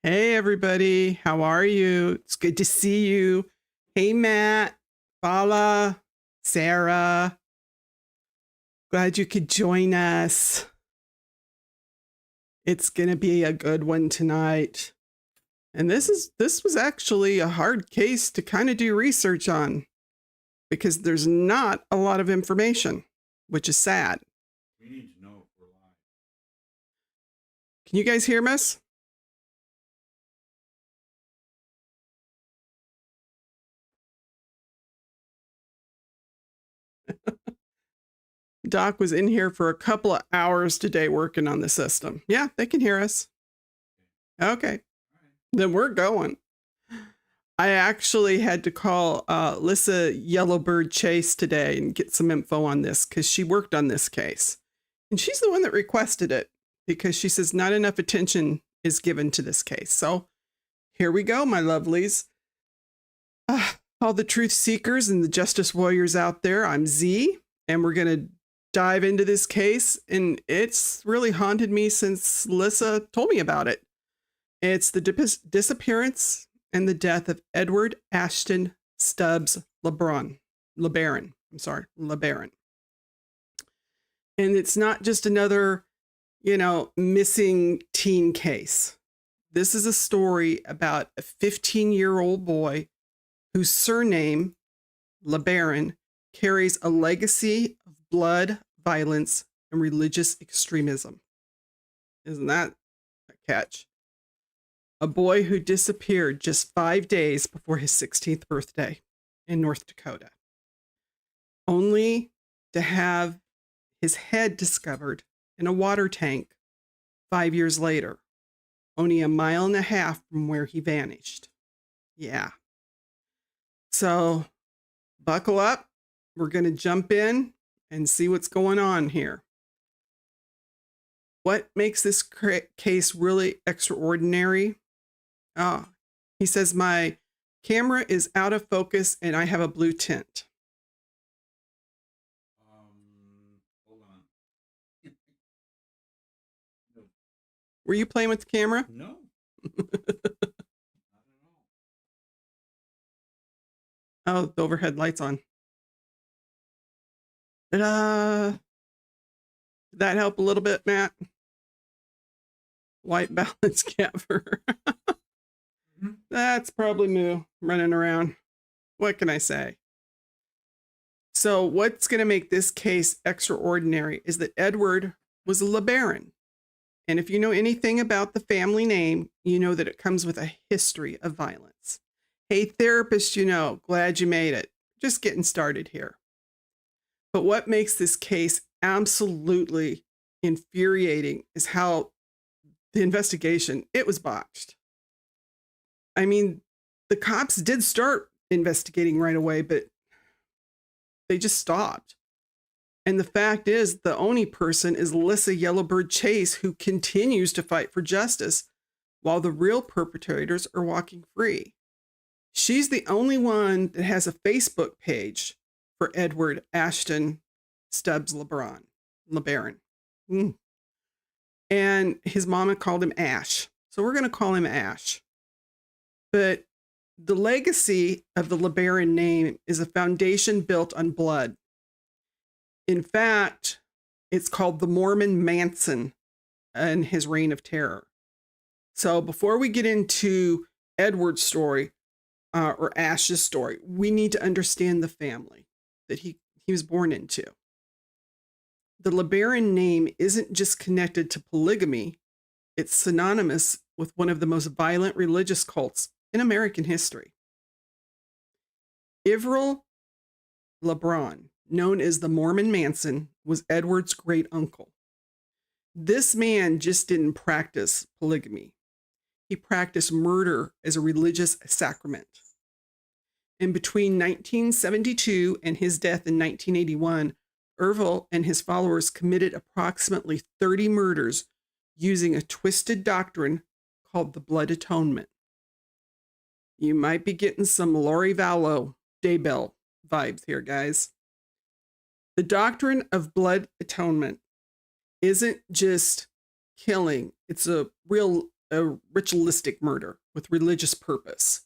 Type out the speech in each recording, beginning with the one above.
Hey, everybody. How are you? It's good to see you. Hey, Matt, Bala, Sarah. Glad you could join us. It's going to be a good one tonight. And this was actually a hard case to kind of do research on because there's not a lot of information, which is sad. We need to know if we're live. Can you guys hear us? Doc was in here for a couple of hours today working on the system. Yeah, they can hear us. Okay. Then we're going. I actually had to call Lissa Yellowbird-Chase today and get some info on this because she worked on this case. And she's the one that requested it because she says not enough attention is given to this case. So here we go, my lovelies. All the truth seekers and the justice warriors out there, I'm Z, and we're going to dive into this case. And it's really haunted me since Lissa told me about it. It's the disappearance and the death of Edward Ashton Stubbs LeBaron. LeBaron. And it's not just another, missing teen case. This is a story about a 15-year-old boy whose surname, LeBaron, carries a legacy of blood, violence, and religious extremism. Isn't that a catch? A boy who disappeared just 5 days before his 16th birthday in North Dakota, only to have his head discovered in a water tank 5 years later, only a mile and a half from where he vanished. Yeah. So buckle up. We're going to jump in and see what's going on here. What makes this case really extraordinary? Oh, he says, my camera is out of focus and I have a blue tint. Hold on. No. Were you playing with the camera? No. Oh, the overhead light's on. Did that help a little bit, Matt? White balance cover. That's probably Moo running around. What can I say? So what's going to make this case extraordinary is that Edward was a LeBaron. And if you know anything about the family name, you know that it comes with a history of violence. Hey, therapist, glad you made it. Just getting started here. But what makes this case absolutely infuriating is how the investigation, it was botched. I mean, the cops did start investigating right away, but they just stopped. And the fact is, the only person is Lissa Yellowbird-Chase, who continues to fight for justice while the real perpetrators are walking free. She's the only one that has a Facebook page for Edward Ashton Stubbs LeBaron. And his mama called him Ash. So we're going to call him Ash. But the legacy of the LeBaron name is a foundation built on blood. In fact, it's called the Mormon Manson and his reign of terror. So before we get into Edward's story or Ash's story, we need to understand the family that he was born into. The LeBaron name isn't just connected to polygamy. It's synonymous with one of the most violent religious cults in American history. Ervil LeBaron, known as the Mormon Manson, was Edward's great uncle. This man just didn't practice polygamy. He practiced murder as a religious sacrament. And between 1972 and his death in 1981, Ervil and his followers committed approximately 30 murders using a twisted doctrine called the blood atonement. You might be getting some Lori Vallow Daybell vibes here, guys. The doctrine of blood atonement isn't just killing. It's a real a ritualistic murder with religious purpose.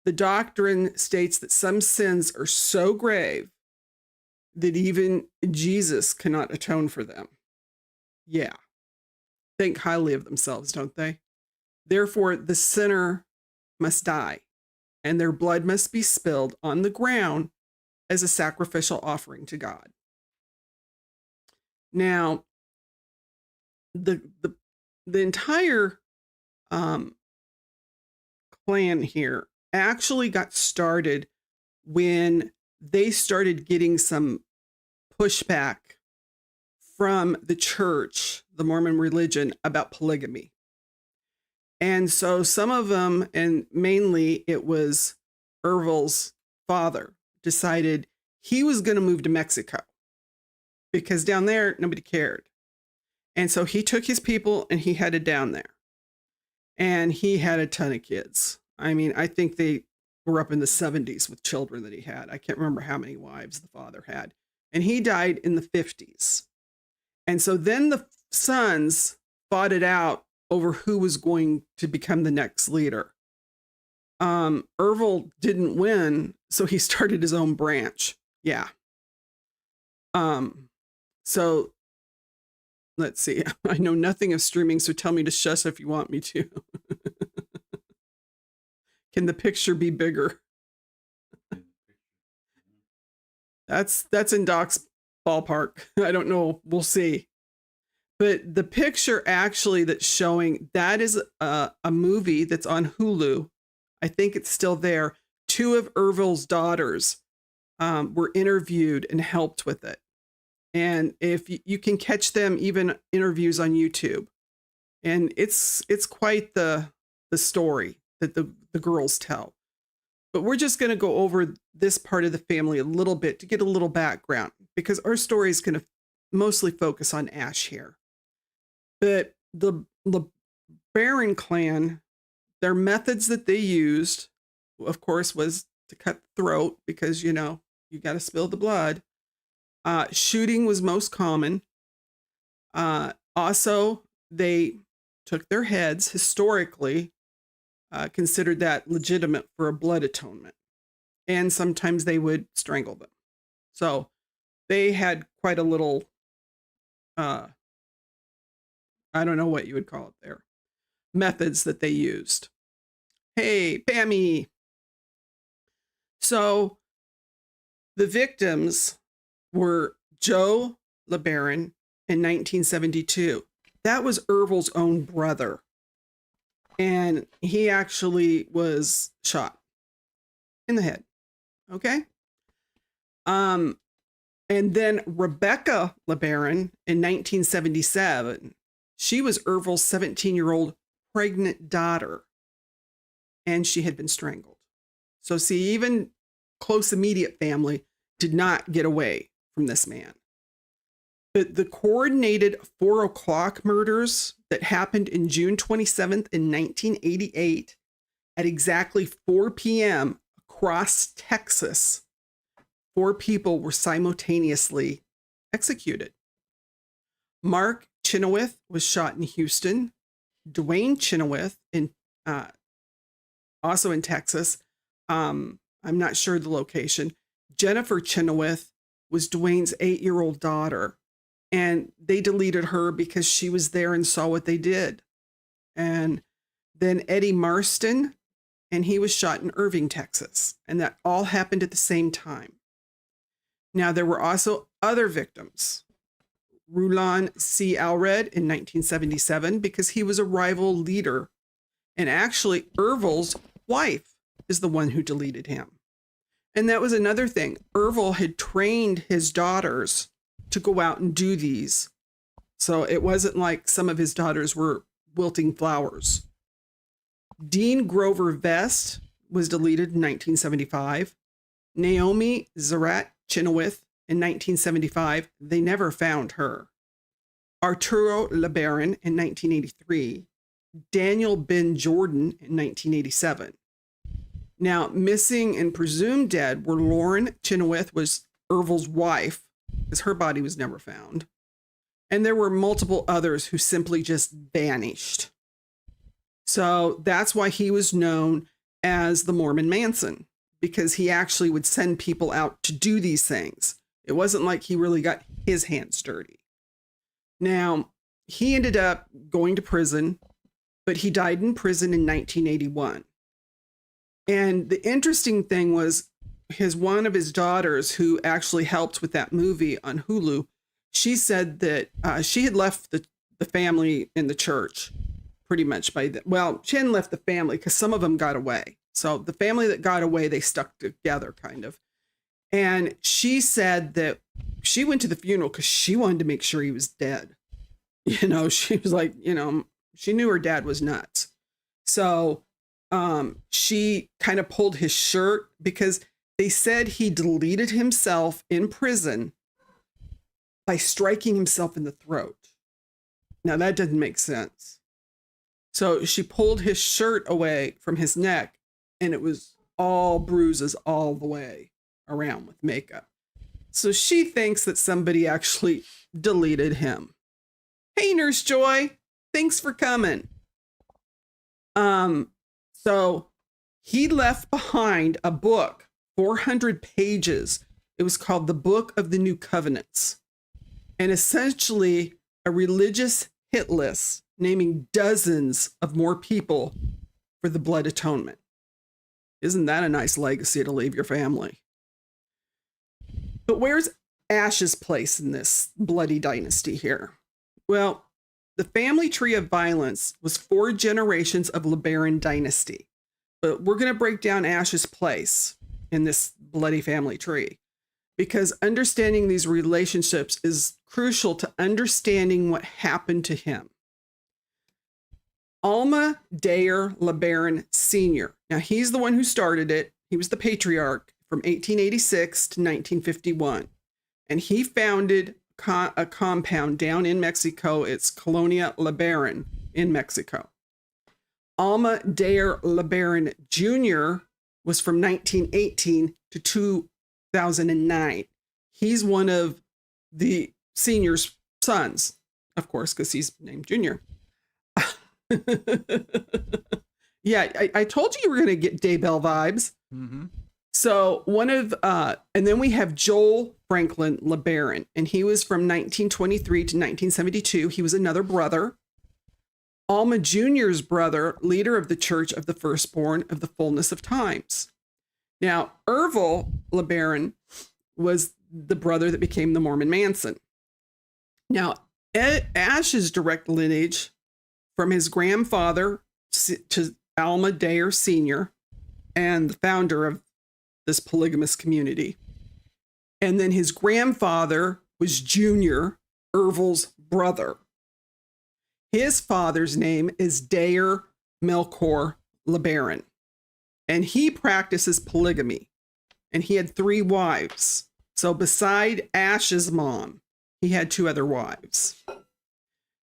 The doctrine states that some sins are so grave that even Jesus cannot atone for them. Yeah. Think highly of themselves, don't they? Therefore, the sinner must die, and their blood must be spilled on the ground as a sacrificial offering to God. Now, the entire clan here actually got started when they started getting some pushback from the church, the Mormon religion, about polygamy. And so some of them, and mainly it was Ervil's father, decided he was going to move to Mexico because down there, nobody cared. And so he took his people and he headed down there. And he had a ton of kids. I mean, I think they were up in the 70s with children that he had. I can't remember how many wives the father had. And he died in the 50s. And so then the sons fought it out over who was going to become the next leader. Ervil didn't win, so he started his own branch. Yeah. So let's see. I know nothing of streaming, so tell me to shush if you want me to. Can the picture be bigger? That's in Doc's ballpark. I don't know. We'll see. But the picture actually that's showing, that is a movie that's on Hulu. I think it's still there. 2 of Ervil's daughters were interviewed and helped with it. And if you can catch them, even interviews on YouTube. And it's quite the story that the girls tell. But we're just going to go over this part of the family a little bit to get a little background, because our story is going to mostly focus on Ash here. But the LeBaron clan, their methods that they used, of course, was to cut the throat because, you know, you got to spill the blood. Shooting was most common. Also, they took their heads, historically, considered that legitimate for a blood atonement. And sometimes they would strangle them. So they had quite a little, I don't know what you would call it there, methods that they used. Hey, Pammy. So the victims were Joe LeBaron in 1972. That was Ervil's own brother. And he actually was shot in the head. Okay. And then Rebecca LeBaron in 1977, she was Ervil's 17-year-old pregnant daughter, and she had been strangled. So see, even close immediate family did not get away from this man. But the coordinated 4 o'clock murders that happened in June 27th in 1988 at exactly 4 p.m. across Texas, 4 people were simultaneously executed. Mark Chenoweth was shot in Houston. Dwayne Chenoweth also in Texas. I'm not sure the location. Jennifer Chenoweth was Dwayne's 8-year-old daughter. And they deleted her because she was there and saw what they did. And then Eddie Marston, and he was shot in Irving, Texas. And that all happened at the same time. Now, there were also other victims. Rulon C. Allred in 1977, because he was a rival leader. And actually, Ervil's wife is the one who deleted him. And that was another thing. Ervil had trained his daughters to go out and do these. So it wasn't like some of his daughters were wilting flowers. Dean Grover Vest was deleted in 1975. Naomi Zarat Chenoweth in 1975. They never found her. Arturo LeBaron in 1983. Daniel Ben Jordan in 1987. Now, missing and presumed dead were Lauren Chenoweth, was Ervil's wife, because her body was never found. And there were multiple others who simply just vanished. So that's why he was known as the Mormon Manson, because he actually would send people out to do these things. It wasn't like he really got his hands dirty. Now, he ended up going to prison, but he died in prison in 1981. And the interesting thing was one of his daughters, who actually helped with that movie on Hulu, she said that she had left the family in the church pretty much by then. Well, she hadn't left the family because some of them got away. So the family that got away, they stuck together kind of. And she said that she went to the funeral because she wanted to make sure he was dead. You know, she was like, you know, she knew her dad was nuts. So she kind of pulled his shirt because they said he deleted himself in prison by striking himself in the throat. Now that doesn't make sense. So she pulled his shirt away from his neck, and it was all bruises all the way around with makeup. So she thinks that somebody actually deleted him. Hey, Nurse Joy, thanks for coming. So he left behind a book, 400 pages. It was called The Book of the New Covenants, and essentially a religious hit list naming dozens of more people for the blood atonement. Isn't that a nice legacy to leave your family? But where's Ash's place in this bloody dynasty here? Well, the family tree of violence was 4 generations of LeBaron dynasty. But we're going to break down Ash's place in this bloody family tree, because understanding these relationships is crucial to understanding what happened to him. Alma Dayer LeBaron Sr. Now, he's the one who started it. He was the patriarch from 1886 to 1951. And he founded a compound down in Mexico. It's Colonia LeBaron in Mexico. Alma Dayer LeBaron Jr. was from 1918 to 2009. He's one of the senior's sons, of course, because he's named Junior. Yeah, I told you were going to get Daybell vibes. Mm-hmm. So and then we have Joel Franklin LeBaron, and he was from 1923 to 1972. He was another brother. Alma Jr.'s brother, leader of the Church of the Firstborn of the Fullness of Times. Now, Ervil LeBaron was the brother that became the Mormon Manson. Now, Ash's direct lineage from his grandfather to Alma Dayer Sr. and the founder of this polygamous community. And then his grandfather was Junior, Ervil's brother. His father's name is Dayer Melchior LeBaron, and he practices polygamy, and he had 3 wives. So beside Ash's mom, he had 2 other wives.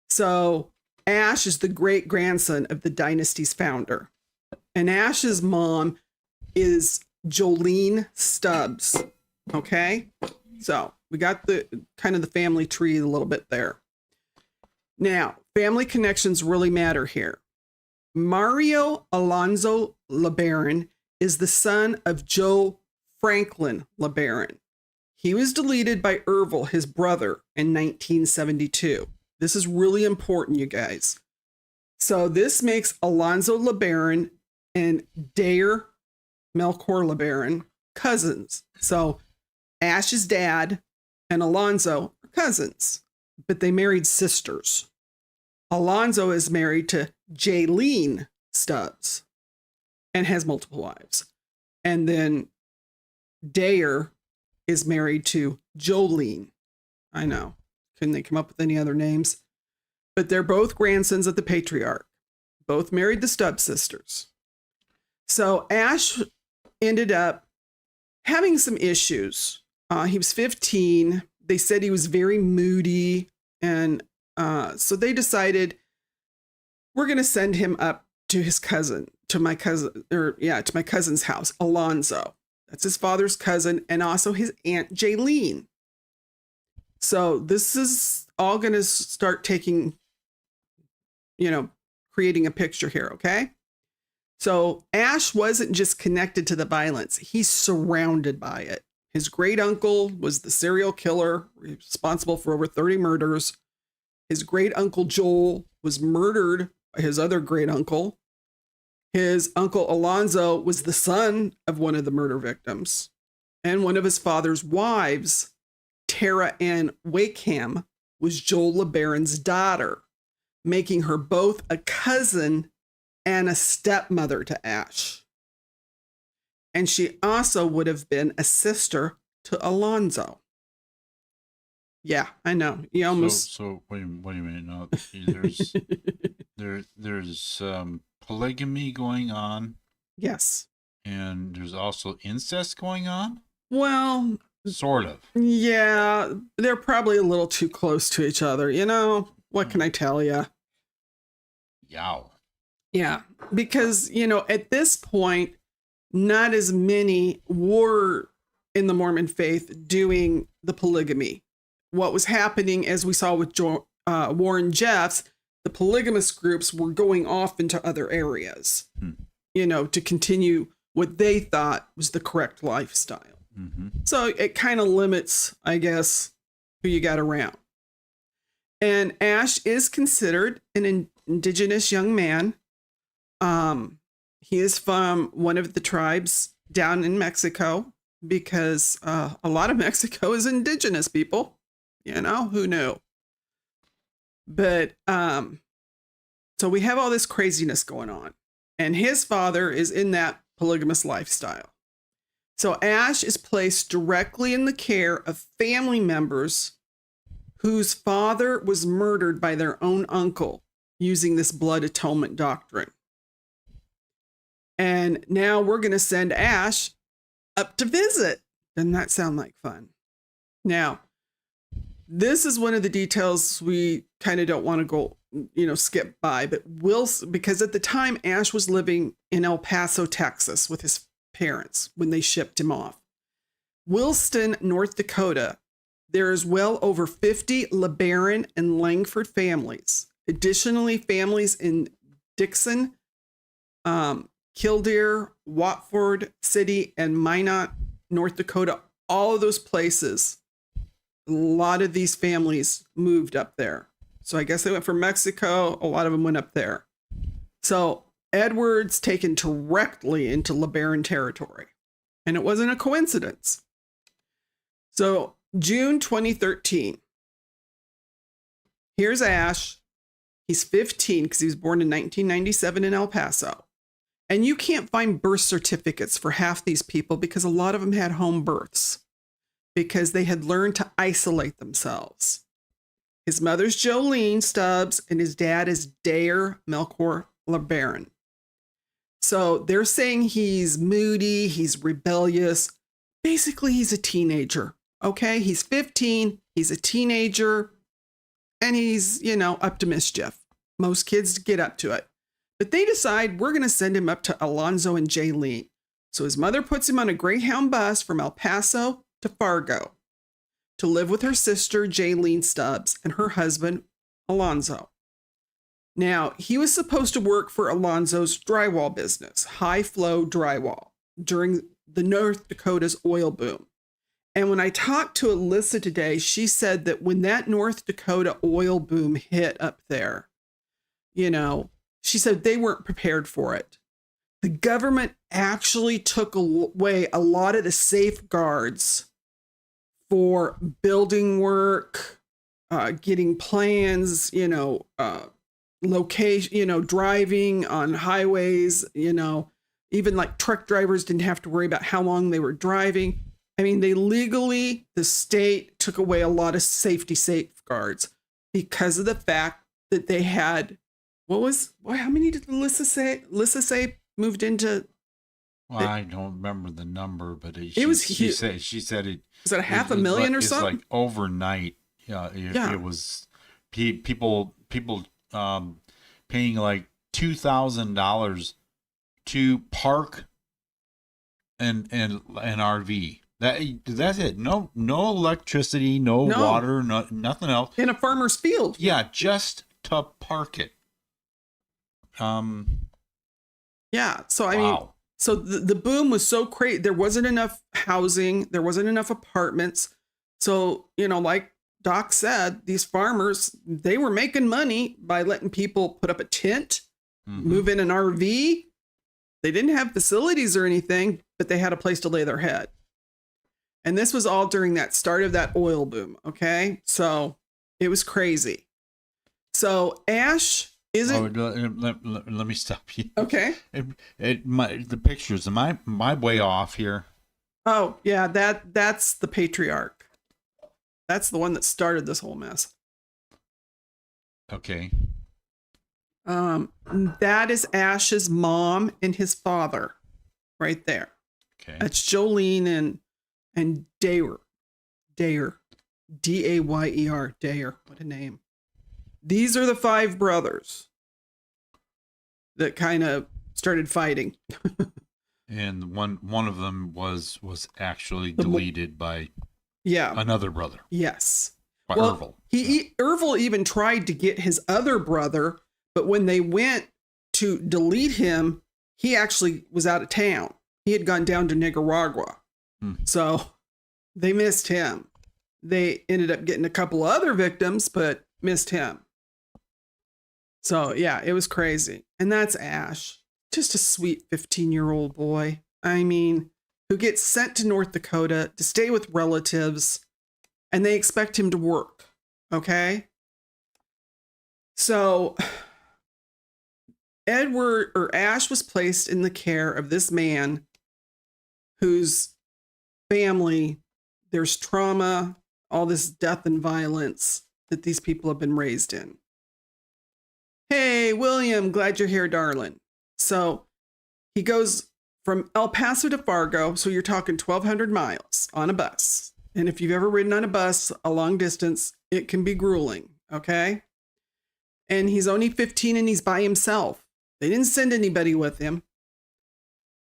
So Ash is the great-grandson of the dynasty's founder, and Ash's mom is Jolene Stubbs. Okay, so we got the kind of the family tree a little bit there. Now, family connections really matter here. Mario Alonso LeBaron is the son of Joe Franklin LeBaron. He was deleted by Ervil, his brother, in 1972. This is really important, you guys. So this makes Alonso LeBaron and Dayer Melchior LeBaron cousins. So Ash's dad and Alonso are cousins, but they married sisters. Alonso is married to Jaylene Stubbs and has multiple wives. And then Dayer is married to Jolene. I know. Couldn't they come up with any other names? But they're both grandsons of the patriarch. Both married the Stubbs sisters. So Ash ended up having some issues. He was 15. They said he was very moody. And so they decided, we're going to send him up to his cousin, to my cousin's house, Alonso. That's his father's cousin, and also his aunt Jaylene. So this is all going to start taking, creating a picture here, okay? So Ash wasn't just connected to the violence, he's surrounded by it. His great uncle was the serial killer responsible for over 30 murders. His great uncle Joel was murdered by his other great uncle. His uncle Alonso was the son of one of the murder victims. And one of his father's wives, Tara Ann Wakeham, was Joel LeBaron's daughter, making her both a cousin and a stepmother to Ash. And she also would have been a sister to Alonso. Yeah, I know. You almost. So wait a minute. No, there's polygamy going on. Yes. And there's also incest going on. Well, sort of. Yeah, they're probably a little too close to each other. You know, what can I tell you? Yow. Yeah, because, you know, at this point, not as many were in the Mormon faith doing the polygamy. What was happening, as we saw with Warren Jeffs, the polygamous groups were going off into other areas, you know, to continue what they thought was the correct lifestyle. So it kind of limits, I guess, who you got around. And Ash is considered an indigenous young man. He is from one of the tribes down in Mexico, because a lot of Mexico is indigenous people. You know, who knew? But so we have all this craziness going on, and his father is in that polygamous lifestyle. So Ash is placed directly in the care of family members whose father was murdered by their own uncle using this blood atonement doctrine. And now we're going to send Ash up to visit. Doesn't that sound like fun? Now, this is one of the details we kind of don't want to go, you know, skip by, but because at the time Ash was living in El Paso, Texas with his parents when they shipped him off. Williston, North Dakota, there is well over 50 LeBaron and Langford families. Additionally, families in Dickinson, Killdeer, Watford City, and Minot, North Dakota, all of those places, a lot of these families moved up there. So I guess they went from Mexico. A lot of them went up there. So Edward's taken directly into LeBaron territory. And it wasn't a coincidence. So June 2013. Here's Ash. He's 15 because he was born in 1997 in El Paso. And you can't find birth certificates for half these people because a lot of them had home births because they had learned to isolate themselves. His mother's Jolene Stubbs and his dad is Dare Melchior LeBaron. So they're saying he's moody, he's rebellious. Basically, he's a teenager, okay? He's 15, he's a teenager, and he's, you know, up to mischief. Most kids get up to it. But they decide we're going to send him up to Alonso and Jaylene. So his mother puts him on a Greyhound bus from El Paso to Fargo to live with her sister, Jaylene Stubbs, and her husband, Alonso. Now, he was supposed to work for Alonso's drywall business, High Flow Drywall, during the North Dakota's oil boom. And when I talked to Lissa today, she said that when that North Dakota oil boom hit up there, you know, she said they weren't prepared for it. The government actually took away a lot of the safeguards for building work, getting plans, you know, location, you know, driving on highways, you know, even like truck drivers didn't have to worry about how long they were driving. I mean, the state took away a lot of safety safeguards because of the fact that they had, how many did Lissa say moved into? Well, I don't remember the number, but it was huge. She said it. Was it 500,000 or something? It's like overnight. It was people paying like $2,000 to park an RV. That's it. No electricity, no water, nothing else. In a farmer's field. Yeah, just to park it. Yeah. So, I mean, so the boom was so crazy. There wasn't enough housing. There wasn't enough apartments. So, like Doc said, these farmers, they were making money by letting people put up a tent, move in an RV. They didn't have facilities or anything, but they had a place to lay their head. And this was all during that start of that oil boom. Okay. So it was crazy. So Ash isn't. Let me stop you. Okay. The pictures. Am I way off here? Oh yeah. That's the patriarch. That's the one that started this whole mess. Okay. That is Ash's mom and his father right there. Okay. That's Jolene and Dayer. Dayer. Dayer. Dayer. What a name. These are the 5 brothers that kind of started fighting. And one of them was actually deleted by another brother. Yes. By Ervil. Ervil even tried to get his other brother, but when they went to delete him, he actually was out of town. He had gone down to Nicaragua. So they missed him. They ended up getting a couple other victims, but missed him. So yeah, it was crazy. And that's Ash. Just a sweet 15-year-old boy. I mean, who gets sent to North Dakota to stay with relatives, and they expect him to work. Okay? So Ash was placed in the care of this man whose family, there's trauma, all this death and violence that these people have been raised in. Hey, William, glad you're here, darling. So he goes from El Paso to Fargo. So you're talking 1,200 miles on a bus. And if you've ever ridden on a bus a long distance, it can be grueling. Okay. And he's only 15 and he's by himself. They didn't send anybody with him.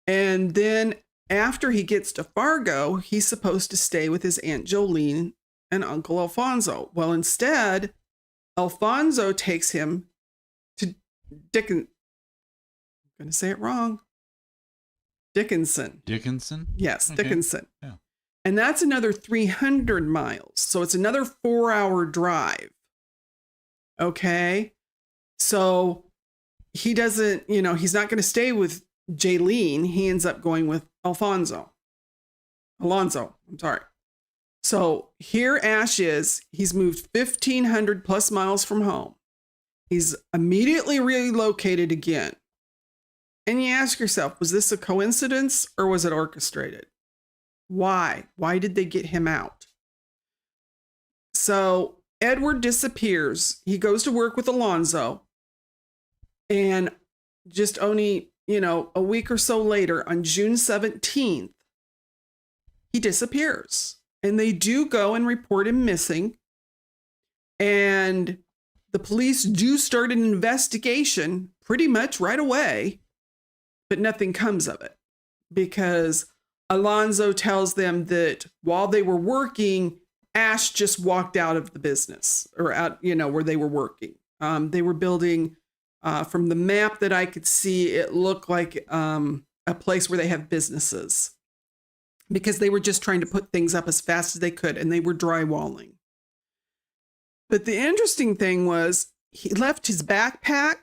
And then after he gets to Fargo, he's supposed to stay with his Aunt Jolene and Uncle Alfonso. Well, instead, Alfonso takes him to Dickinson. I'm going to say it wrong. Dickinson. Dickinson? Yes, okay. Dickinson. Yeah. And that's another 300 miles. So it's another 4-hour drive. Okay. So he doesn't, he's not going to stay with Jaylene. He ends up going with Alonso, I'm sorry. So here Ash is. He's moved 1,500 plus miles from home. He's immediately relocated again. And you ask yourself, was this a coincidence or was it orchestrated? Why? Why did they get him out? So Edward disappears. He goes to work with Alonso. And just only, a week or so later, on June 17th, he disappears. And they do go and report him missing. And the police do start an investigation pretty much right away. But nothing comes of it because Alonso tells them that while they were working, Ash just walked out of the business or out, where they were working. They were building, from the map that I could see, it looked like a place where they have businesses because they were just trying to put things up as fast as they could and they were drywalling. But the interesting thing was he left his backpack.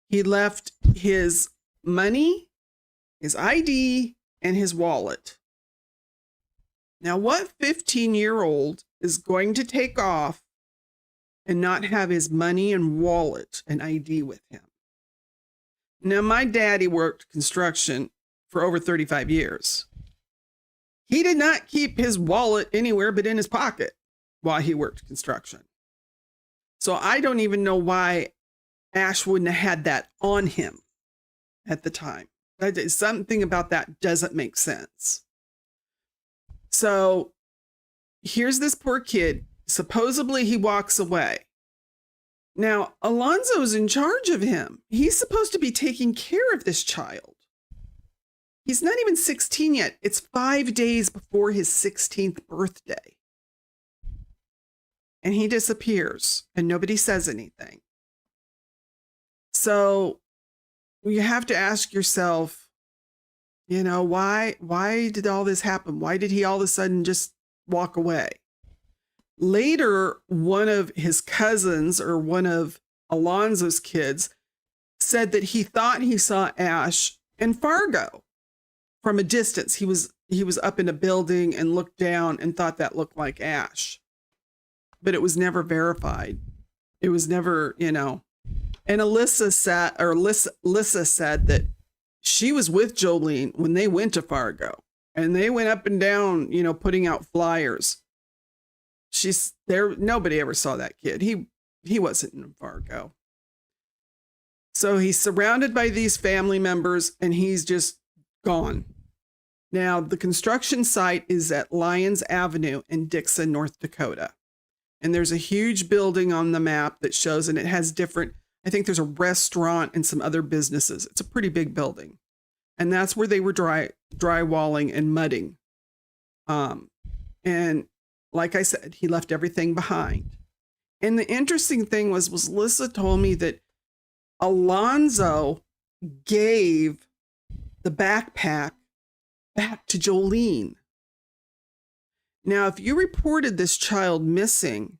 He left his money, his ID, and his wallet. Now, what 15-year-old is going to take off and not have his money and wallet and ID with him? Now, my daddy worked construction for over 35 years. He did not keep his wallet anywhere but in his pocket while he worked construction. So I don't even know why Ash wouldn't have had that on him at the time. Something about that doesn't make sense. So here's this poor kid. Supposedly he walks away. Now, Alonso's in charge of him. He's supposed to be taking care of this child. He's not even 16 yet. It's 5 days before his 16th birthday. And he disappears and nobody says anything. So you have to ask yourself, you know, why did all this happen? Why did he all of a sudden just walk away? Later, one of his cousins or one of Alonso's kids said that he thought he saw Ash in Fargo from a distance. He was up in a building and looked down and thought that looked like Ash, but it was never verified. It was never, you know. And Lissa said that she was with Jolene when they went to Fargo, and they went up and down, you know, putting out flyers. She's there. Nobody ever saw that kid. He wasn't in Fargo. So he's surrounded by these family members and he's just gone. Now, the construction site is at Lyons Avenue in Dickinson, North Dakota. And there's a huge building on the map that shows, and it has different, I think there's a restaurant and some other businesses. It's a pretty big building. And that's where they were drywalling and mudding. And like I said, he left everything behind. And the interesting thing was Lissa told me that Alonso gave the backpack back to Jolene. Now, if you reported this child missing,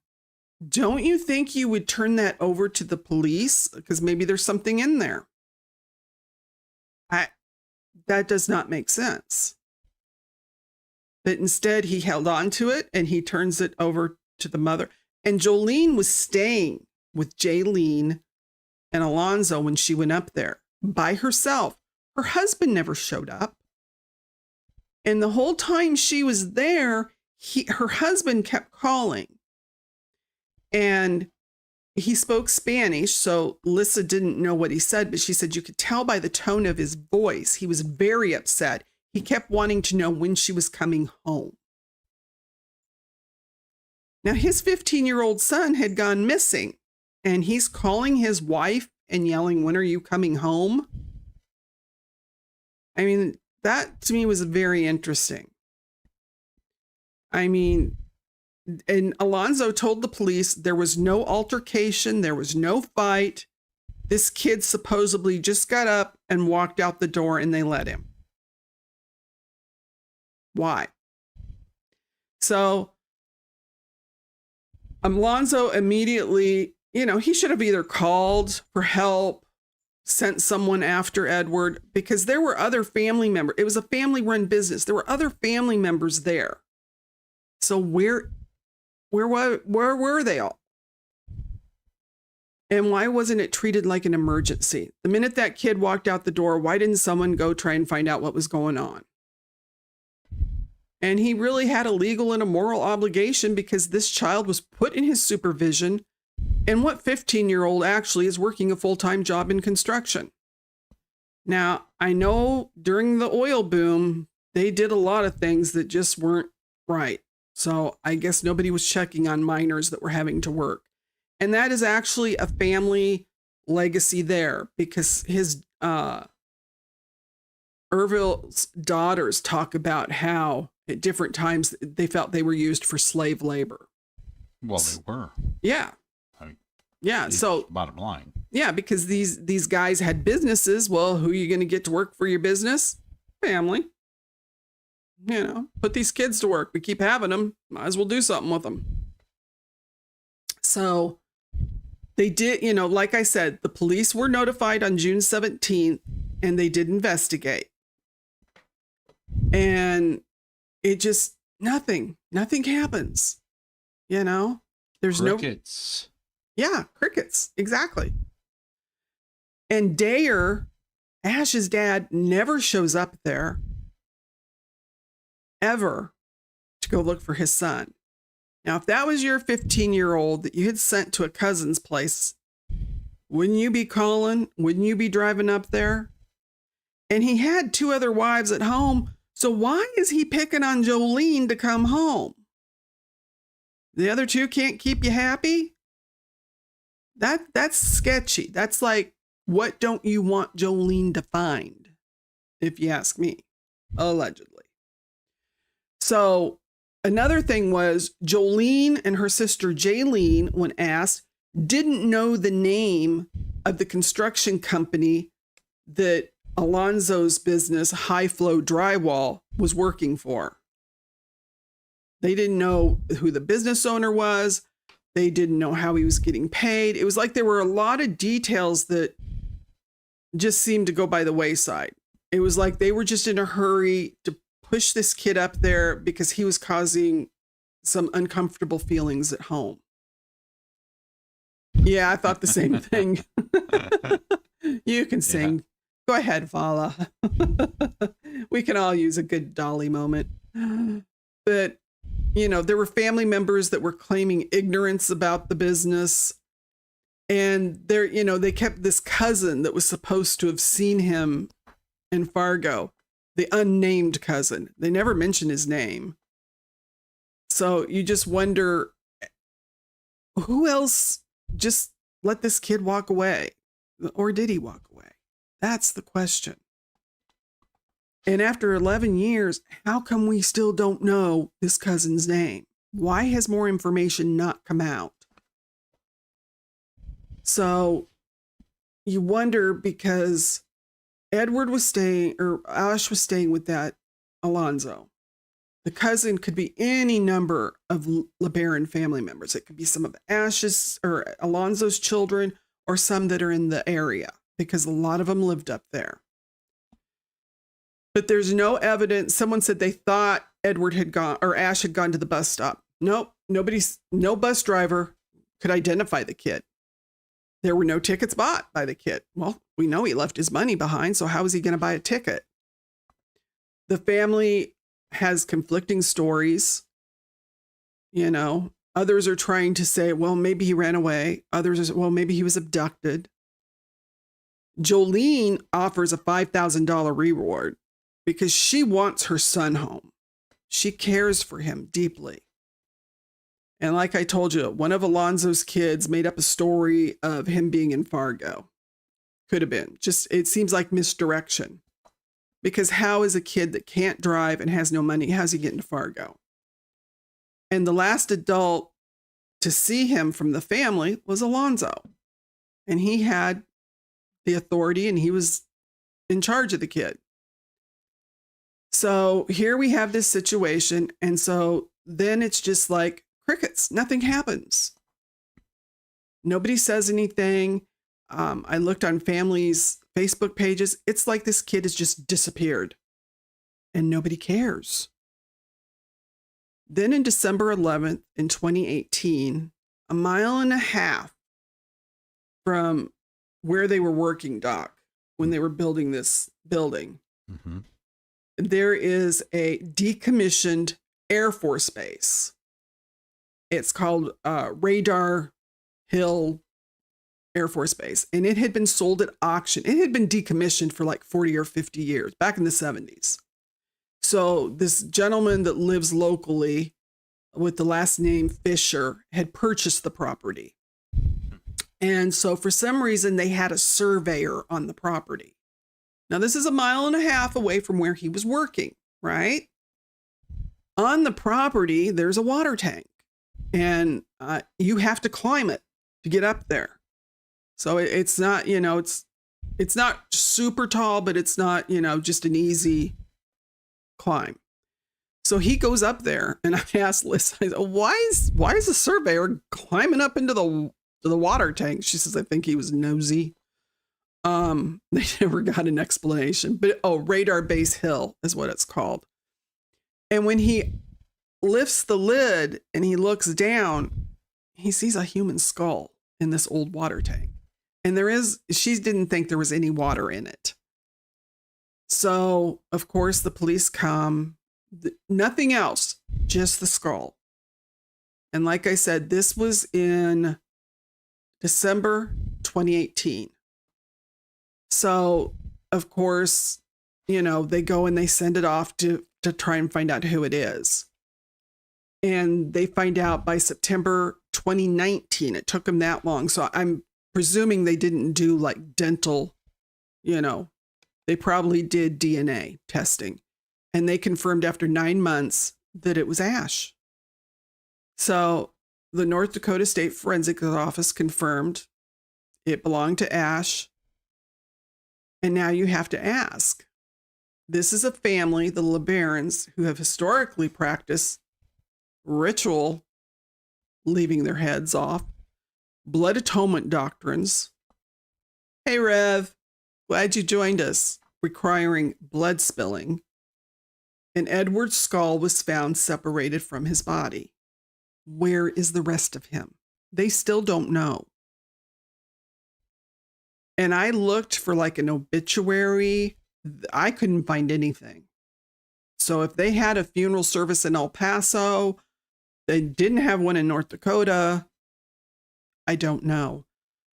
don't you think you would turn that over to the police? Because maybe there's something in there. That does not make sense. But instead, he held on to it and he turns it over to the mother. And Jolene was staying with Jaylene and Alonso when she went up there by herself. Her husband never showed up. And the whole time she was there, her husband kept calling. And he spoke Spanish, so Lissa didn't know what he said, but she said you could tell by the tone of his voice. He was very upset. He kept wanting to know when she was coming home. Now, his 15-year-old son had gone missing, and he's calling his wife and yelling, "When are you coming home?" I mean, that to me was very interesting. I mean, and Alonso told the police there was no altercation, there was no fight. This kid supposedly just got up and walked out the door and they let him. Why? So Alonso immediately, you know, he should have either called for help, sent someone after Edward, because there were other family members. It was a family-run business. There were other family members there. So where were they all? And why wasn't it treated like an emergency? The minute that kid walked out the door, why didn't someone go try and find out what was going on? And he really had a legal and a moral obligation because this child was put in his supervision. And what 15-year-old actually is working a full-time job in construction? Now, I know during the oil boom, they did a lot of things that just weren't right. So I guess nobody was checking on minors that were having to work. And that is actually a family legacy there because his Ervil's daughters talk about how at different times they felt they were used for slave labor. Well, they were. Yeah. Yeah. So bottom line. Yeah, because these guys had businesses. Well, who are you going to get to work for your business? Family. You know, put these kids to work. We keep having them. Might as well do something with them. So they did, you know, like I said, the police were notified on June 17th and they did investigate. And it just, nothing happens. You know, there's crickets. Yeah, crickets. Exactly. And Dare, Ash's dad, never shows up there ever to go look for his son. Now, if that was your 15-year-old that you had sent to a cousin's place, wouldn't you be calling? Wouldn't you be driving up there? And he had 2 other wives at home. So why is he picking on Jolene to come home? The other 2 can't keep you happy? That's sketchy. That's like, what don't you want Jolene to find? If you ask me, allegedly. So another thing was Jolene and her sister Jaylene, when asked, didn't know the name of the construction company that Alonso's business, High Flow Drywall, was working for. They didn't know who the business owner was. They didn't know how he was getting paid. It was like there were a lot of details that just seemed to go by the wayside. It was like they were just in a hurry to push this kid up there because he was causing some uncomfortable feelings at home. Yeah, I thought the same thing. You can sing. Yeah. Go ahead, Vala. We can all use a good Dolly moment. But, you know, there were family members that were claiming ignorance about the business. And there, you know, they kept this cousin that was supposed to have seen him in Fargo, the unnamed cousin. They never mentioned his name. So you just wonder, who else just let this kid walk away? Or did he walk away? That's the question. And after 11 years, how come we still don't know this cousin's name? Why has more information not come out? So you wonder, because Edward was staying, or Ash was staying with that Alonso. The cousin could be any number of LeBaron family members. It could be some of Ash's or Alonso's children, or some that are in the area, because a lot of them lived up there. But there's no evidence. Someone said they thought Edward had gone, or Ash had gone to the bus stop. Nope, no bus driver could identify the kid. There were no tickets bought by the kid. Well, we know he left his money behind, so how is he going to buy a ticket? The family has conflicting stories. You know, others are trying to say, well, maybe he ran away. Others are, well, maybe he was abducted. Jolene offers a $5,000 reward because she wants her son home. She cares for him deeply. And like I told you, one of Alonso's kids made up a story of him being in Fargo. Could have been. Just, it seems like misdirection. Because how is a kid that can't drive and has no money, how's he getting to Fargo? And the last adult to see him from the family was Alonso. And he had the authority and he was in charge of the kid. So here we have this situation. And so then it's just like crickets. Nothing happens. Nobody says anything. I looked on families' Facebook pages. It's like this kid has just disappeared and nobody cares. Then in December 11th in 2018, a mile and a half from where they were working, Doc, when they were building this building, there is a decommissioned Air Force base. It's called Radar Hill Air Force Base, and it had been sold at auction. It had been decommissioned for like 40 or 50 years, back in the 70s. So this gentleman that lives locally with the last name Fisher had purchased the property. And so for some reason, they had a surveyor on the property. Now, this is a mile and a half away from where he was working, right? On the property, there's a water tank, and you have to climb it to get up there. So it's not, you know, it's not super tall, but it's not, you know, just an easy climb. So he goes up there, and I asked Lissa, I said, why is the surveyor climbing up into the water tank? She says, I think he was nosy. They never got an explanation, but Radar Base Hill is what it's called. And when he lifts the lid and he looks down, he sees a human skull in this old water tank. And she didn't think there was any water in it. So, of course, the police come, nothing else, just the skull. And like I said, this was in December 2018. So, of course, you know, they go and they send it off to try and find out who it is. And they find out by September 2019. It took them that long. So I'm presuming they didn't do like dental, you know, they probably did DNA testing. And they confirmed after 9 months that it was Ash. So the North Dakota State Forensic Office confirmed It belonged to Ash. And now you have to ask. This is a family, the LeBarons, who have historically practiced ritual, leaving their heads off, blood atonement doctrines. Hey, Rev, glad you joined us, requiring blood spilling. And Edward's skull was found separated from his body. Where is the rest of him? They still don't know. And I looked for like an obituary. I couldn't find anything. So if they had a funeral service in El Paso, they didn't have one in North Dakota, I don't know.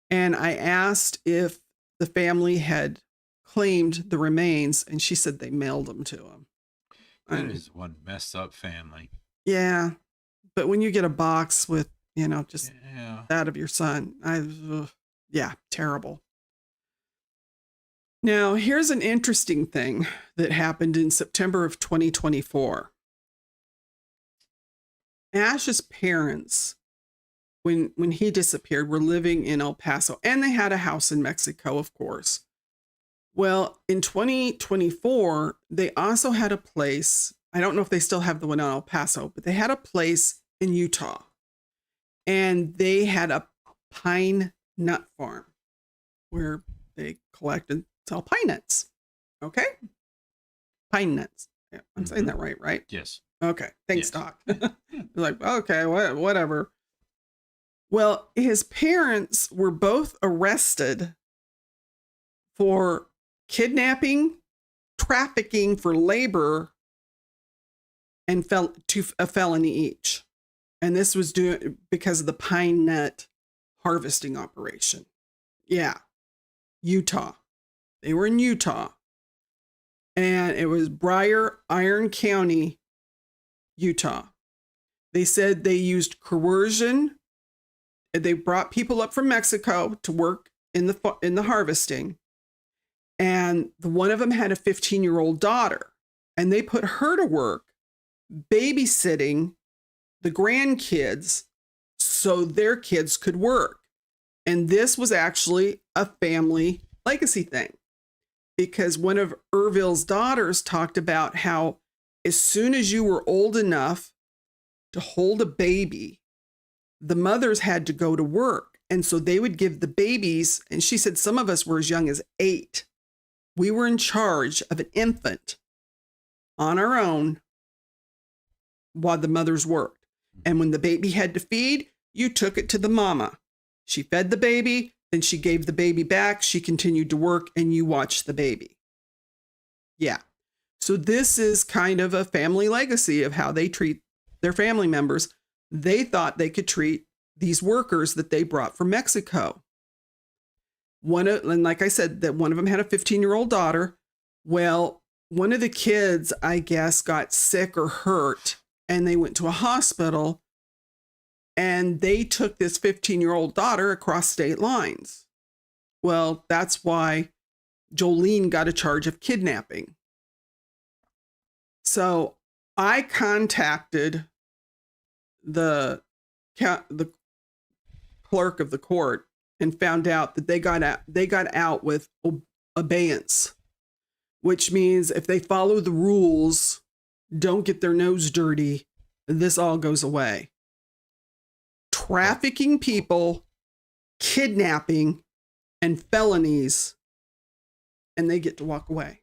And I asked if the family had claimed the remains, and she said they mailed them to them. That is one messed up family. Yeah. But when you get a box with, just that of your son, terrible. Now, here's an interesting thing that happened in September of 2024. Ash's parents, when he disappeared, were living in El Paso, and they had a house in Mexico, of course. Well, in 2024, they also had a place. I don't know if they still have the one in El Paso, but they had a place in Utah. And they had a pine nut farm where they collect and sell pine nuts. Okay? Pine nuts. Yeah, I'm saying that right? Yes. Okay. Thanks, Doc. Like, okay, whatever. Well, his parents were both arrested for kidnapping, trafficking for labor, and a felony each. And this was because of the pine nut harvesting operation. Yeah. Utah. They were in Utah. And it was Iron County, Utah. They said they used coercion. They brought people up from Mexico to work in the harvesting. And one of them had a 15-year-old daughter. And they put her to work babysitting the grandkids so their kids could work. And this was actually a family legacy thing, because one of Ervil's daughters talked about how as soon as you were old enough to hold a baby, the mothers had to go to work. And so they would give the babies, and she said some of us were as young as 8. We were in charge of an infant on our own while the mothers worked. And when the baby had to feed, you took it to the mama. She fed the baby, then she gave the baby back. She continued to work, and you watched the baby. Yeah. So this is kind of a family legacy of how they treat their family members. They thought they could treat these workers that they brought from Mexico. And like I said, that one of them had a 15-year-old daughter. Well, one of the kids, I guess, got sick or hurt, and they went to a hospital, and they took this 15-year-old daughter across state lines. Well, that's why Jolene got a charge of kidnapping. So I contacted the clerk of the court and found out that they got out with abeyance, which means if they follow the rules, don't get their nose dirty, this all goes away. Trafficking people, kidnapping, and felonies, and they get to walk away.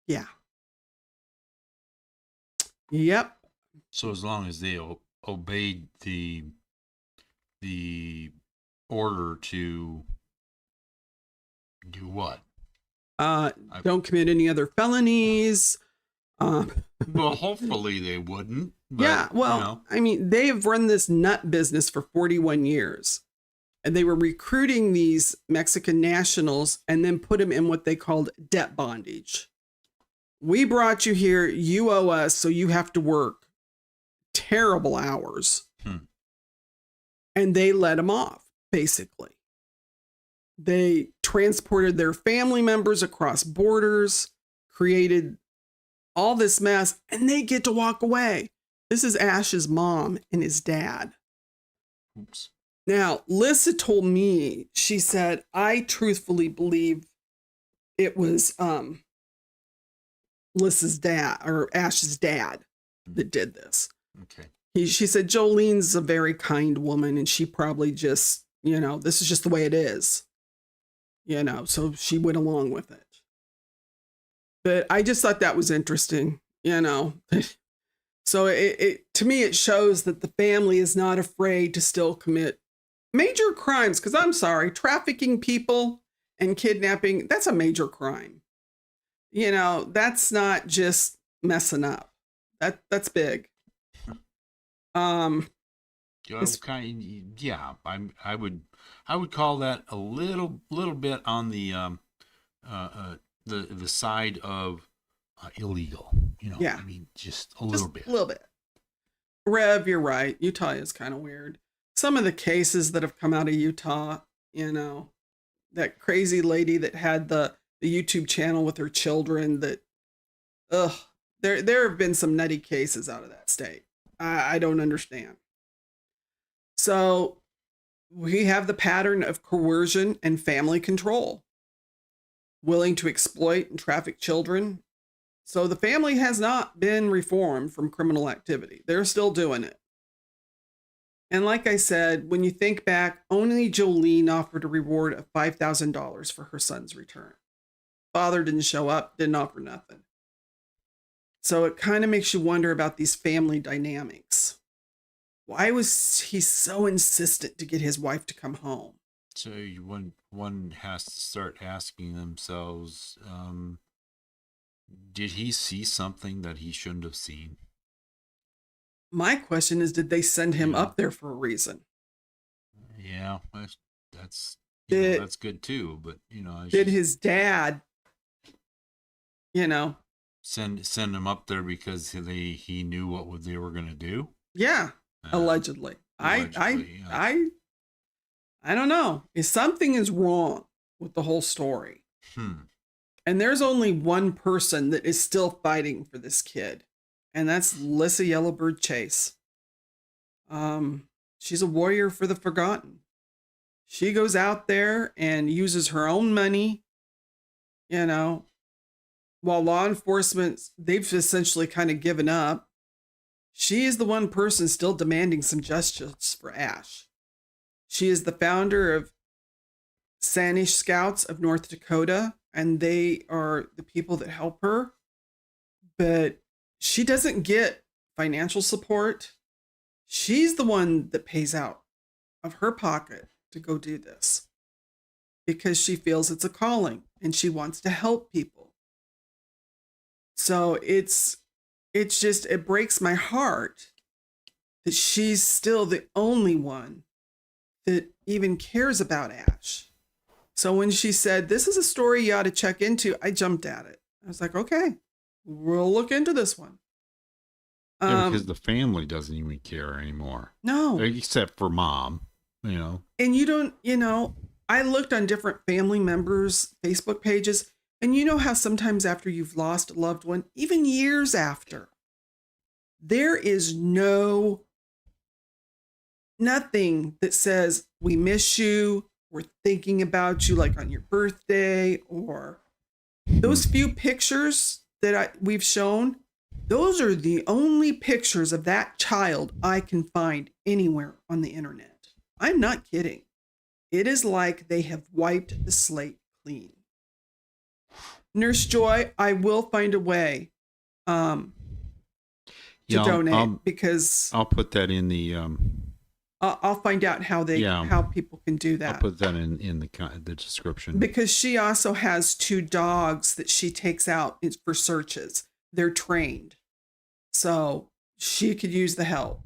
Yeah. Yep. So as long as they obeyed the order to do what? Don't commit any other felonies. Well, hopefully they wouldn't. But, yeah, well, I mean, they have run this nut business for 41 years. And they were recruiting these Mexican nationals and then put them in what they called debt bondage. We brought you here, you owe us, so you have to work terrible hours. And they let them off, basically. They transported their family members across borders, created all this mess, and they get to walk away. This is Ash's mom and his dad. Oops. Now, Lissa told me, she said, I truthfully believe it was Lissa's dad or Ash's dad that did this. Okay. She said Jolene's a very kind woman and she probably just, this is just the way it is. So she went along with it. But I just thought that was interesting, So it to me, it shows that the family is not afraid to still commit major crimes. Because I'm sorry, trafficking people and kidnapping, that's a major crime. That's not just messing up. That's big. I would call that a little bit on the side of illegal. Yeah. I mean, just a little bit. A little bit. Rev, you're right. Utah is kind of weird. Some of the cases that have come out of Utah, that crazy lady that had the YouTube channel with her children, there have been some nutty cases out of that state. I don't understand. So we have the pattern of coercion and family control, willing to exploit and traffic children. So the family has not been reformed from criminal activity. They're still doing it. And like I said, when you think back, only Jolene offered a reward of $5,000 for her son's return. Father didn't show up, didn't offer nothing. So it kind of makes you wonder about these family dynamics. Why was he so insistent to get his wife to come home? So one has to start asking themselves, did he see something that he shouldn't have seen? My question is, did they send him up there for a reason? Yeah, that's good too. But did his dad, send him up there because he knew what they were going to do? Yeah, allegedly. I don't know. Something is wrong with the whole story. And there's only one person that is still fighting for this kid. And that's Lissa Yellowbird-Chase. She's a warrior for the forgotten. She goes out there and uses her own money, while law enforcement, they've essentially kind of given up. She is the one person still demanding some justice for Ash. She is the founder of Sanish Scouts of North Dakota, and they are the people that help her. But she doesn't get financial support. She's the one that pays out of her pocket to go do this because she feels it's a calling and she wants to help people. So it breaks my heart that she's still the only one that even cares about Ash. So when she said, this is a story you ought to check into, I jumped at it. I was like, okay, we'll look into this one. Because the family doesn't even care anymore. No. Except for mom, And you don't, I looked on different family members' Facebook pages, and you know how sometimes after you've lost a loved one, even years after, there is nothing that says, we miss you, we're thinking about you, like on your birthday, or those few pictures that we've shown. Those are the only pictures of that child I can find anywhere on the internet. I'm not kidding. It is like they have wiped the slate clean. Nurse Joy, I will find a way to donate because I'll put that in the I'll find out how people can do that. I'll put that in the description. Because she also has 2 dogs that she takes out for searches. They're trained. So she could use the help.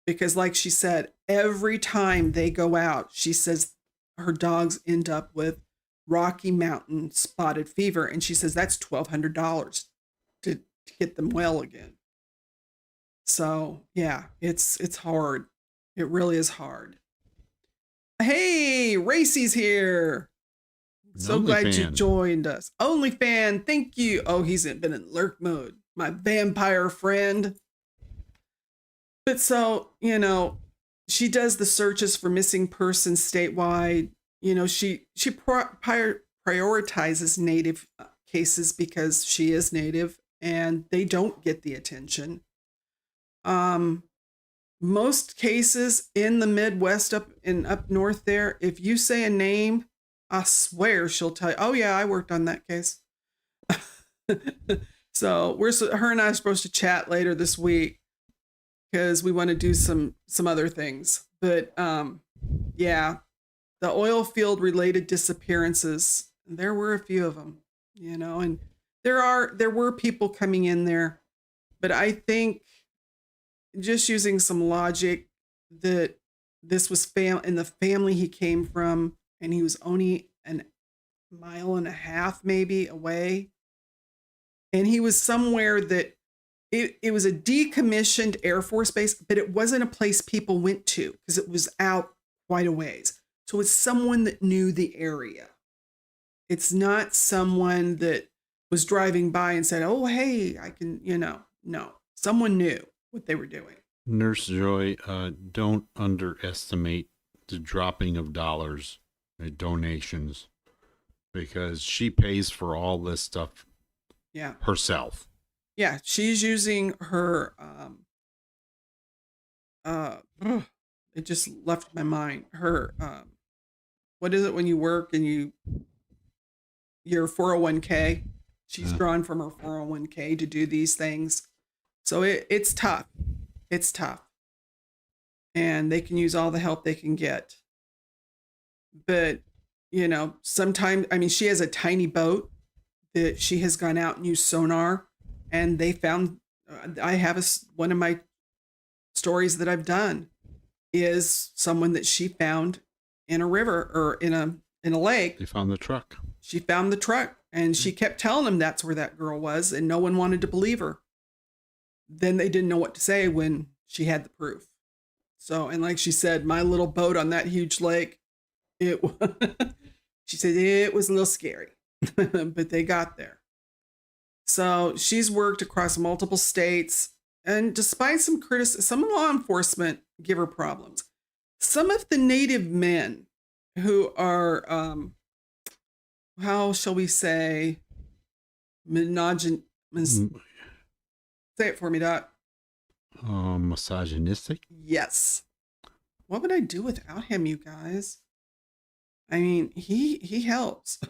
Because like she said, every time they go out, she says her dogs end up with Rocky Mountain spotted fever. And she says that's $1,200 to get them well again. So yeah, it's hard. It really is hard. Hey, Racy's here. So glad you joined us. OnlyFan, thank you. Oh, he's been in lurk mode. My vampire friend. But so, she does the searches for missing persons statewide. You know, she prioritizes Native cases because she is Native and they don't get the attention. Most cases in the Midwest up north there, if you say a name, I swear she'll tell you, oh yeah, I worked on that case. So her and I are supposed to chat later this week because we want to do some other things. But yeah, the oil field related disappearances, there were a few of them, you know, and there were people coming in there, but I think just using some logic that this was in the family he came from, and he was only a mile and a half maybe away. And he was somewhere that it was a decommissioned Air Force base, but it wasn't a place people went to because it was out quite a ways. So it's someone that knew the area. It's not someone that was driving by and said, oh, hey, I can, you know, no, someone knew what they were doing. Nurse Joy, don't underestimate the dropping of dollars and donations because she pays for all this stuff herself. Yeah, she's using her, it just left my mind. Her, what is it when you work and your 401k? She's drawn from her 401k to do these things. So it's tough. It's tough. And they can use all the help they can get. But, you know, sometimes, I mean, she has a tiny boat that she has gone out and used sonar, and they found, I have one of my stories that I've done is someone that she found in a river or in a lake. They found the truck. She found the truck, and she kept telling them that's where that girl was, and no one wanted to believe her. Then they didn't know what to say when she had the proof. So, and like she said, my little boat on that huge lake, she said it was a little scary, but they got there. So she's worked across multiple states, and despite some criticism, some law enforcement give her problems. Some of the Native men who are, how shall we say, say it for me, Doc. Misogynistic? Yes. What would I do without him, you guys? I mean, he helps.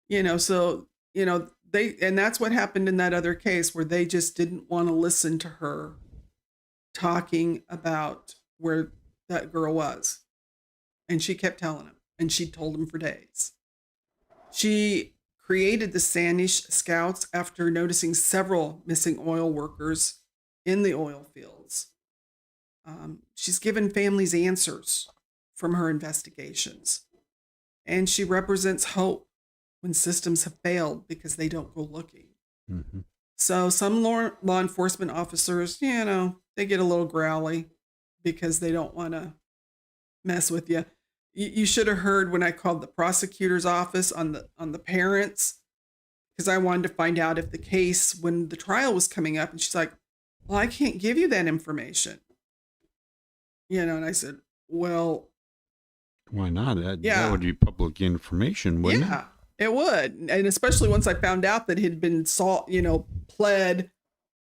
You know, so, you know, and that's what happened in that other case where they just didn't want to listen to her talking about where that girl was. And she kept telling him, and she told him for days. She created the Sanish Scouts after noticing several missing oil workers in the oil fields. She's given families answers from her investigations, and she represents hope when systems have failed because they don't go looking. Mm-hmm. So some law enforcement officers, you know, they get a little growly because they don't want to mess with you. You should have heard when I called the prosecutor's office on the parents, because I wanted to find out if the case, when the trial was coming up, and she's like, well, I can't give you that information. You know, and I said, well, why not? That would be public information, wouldn't it? Yeah, it would. And especially once I found out that it had been pled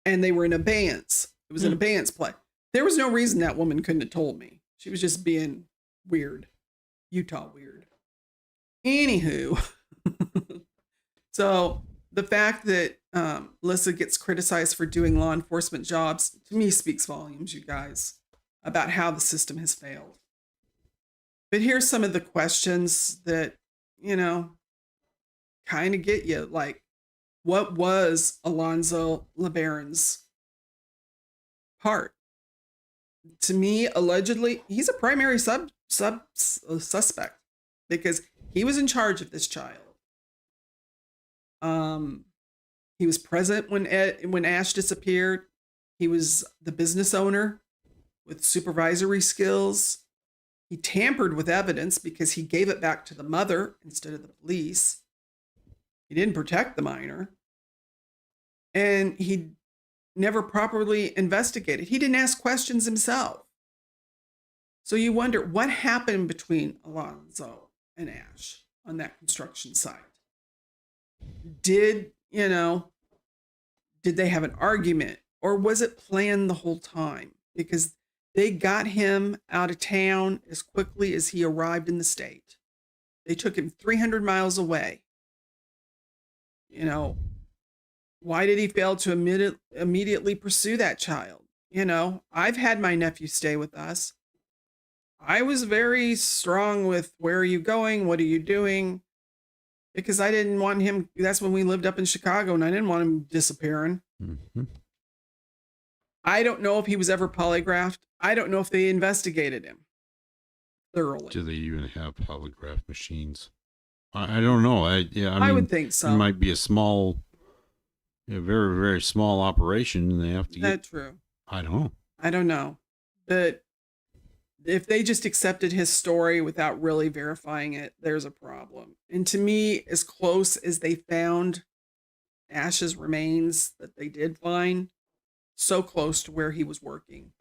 and they were in abeyance. It was an abeyance play. There was no reason that woman couldn't have told me. She was just being weird. Utah weird. Anywho, so the fact that Lissa gets criticized for doing law enforcement jobs, to me, speaks volumes, you guys, about how the system has failed. But here's some of the questions that, you know, kind of get you. Like, what was Alonso LeBaron's part? To me, allegedly, he's a primary suspect because he was in charge of this child. He was present when Ash disappeared. He was the business owner with supervisory skills. He tampered with evidence because he gave it back to the mother instead of the police. He didn't protect the minor. And he never properly investigated. He didn't ask questions himself. So you wonder what happened between Alonso and Ash on that construction site. Did they have an argument, or was it planned the whole time? Because they got him out of town as quickly as he arrived in the state. They took him 300 miles away. Why did he fail to immediately pursue that child? I've had my nephew stay with us. I was very strong with, where are you going? What are you doing? Because I didn't want him. That's when we lived up in Chicago, and I didn't want him disappearing. Mm-hmm. I don't know if he was ever polygraphed. I don't know if they investigated him thoroughly. Do they even have polygraph machines? I don't know. I mean, would think so. It might be a very, very small operation, and they have to get. That's true. I don't know. But if they just accepted his story without really verifying it, there's a problem. And to me, as close as they found Ash's remains that they did find, so close to where he was working.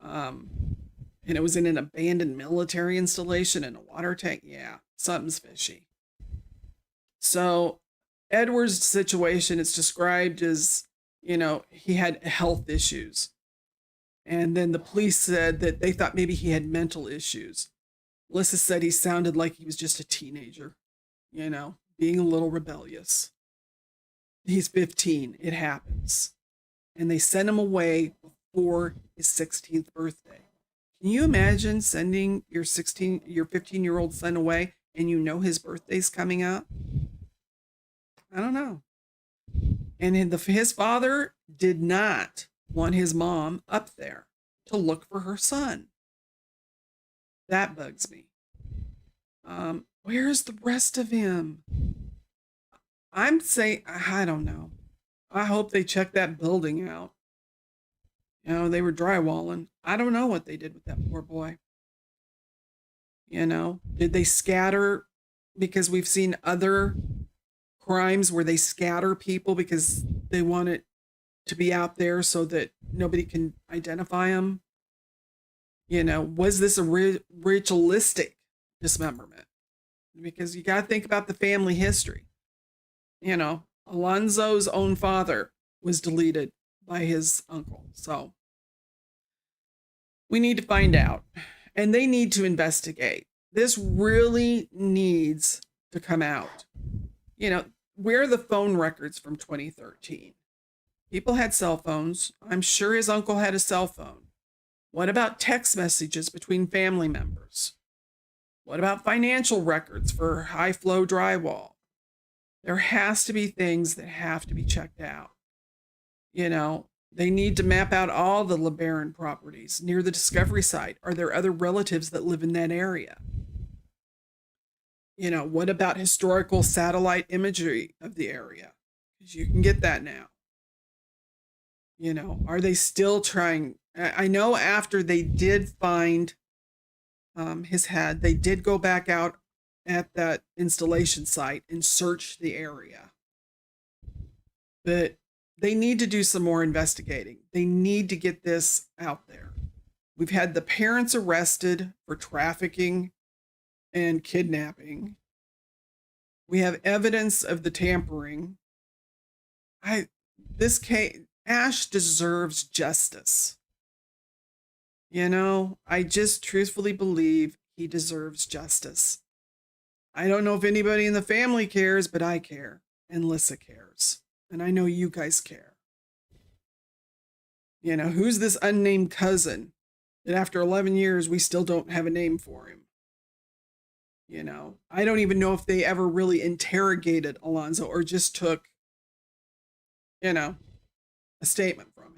And it was in an abandoned military installation in a water tank. Yeah, something's fishy. So Edward's situation is described as, he had health issues. And then the police said that they thought maybe he had mental issues. Lissa said he sounded like he was just a teenager, being a little rebellious. He's 15. It happens. And they sent him away before his 16th birthday. Can you imagine sending your 15-year-old son away and his birthday's coming up? I don't know. And his father did not want his mom up there to look for her son. That bugs me. Where's the rest of him? I'm saying, I don't know. I hope they check that building out. They were drywalling. I don't know what they did with that poor boy. Did they scatter? Because we've seen other crimes where they scatter people because they want it to be out there so that nobody can identify them. Was this a ritualistic dismemberment? Because you got to think about the family history. Alonso's own father was deleted by his uncle. So we need to find out, and they need to investigate. This really needs to come out. Where are the phone records from 2013? People had cell phones. I'm sure his uncle had a cell phone. What about text messages between family members? What about financial records for high flow drywall? There has to be things that have to be checked out. They need to map out all the LeBaron properties near the discovery site. Are there other relatives that live in that area? What about historical satellite imagery of the area? Because you can get that now. Are they still trying? I know after they did find his head, they did go back out at that installation site and search the area. But they need to do some more investigating. They need to get this out there. We've had the parents arrested for trafficking and kidnapping. We have evidence of the tampering. This case, Ash deserves justice. I just truthfully believe he deserves justice. I don't know if anybody in the family cares, but I care, and Lissa cares, and I know you guys care. Who's this unnamed cousin that after 11 years we still don't have a name for him? I don't even know if they ever really interrogated Alonso or just took, a statement from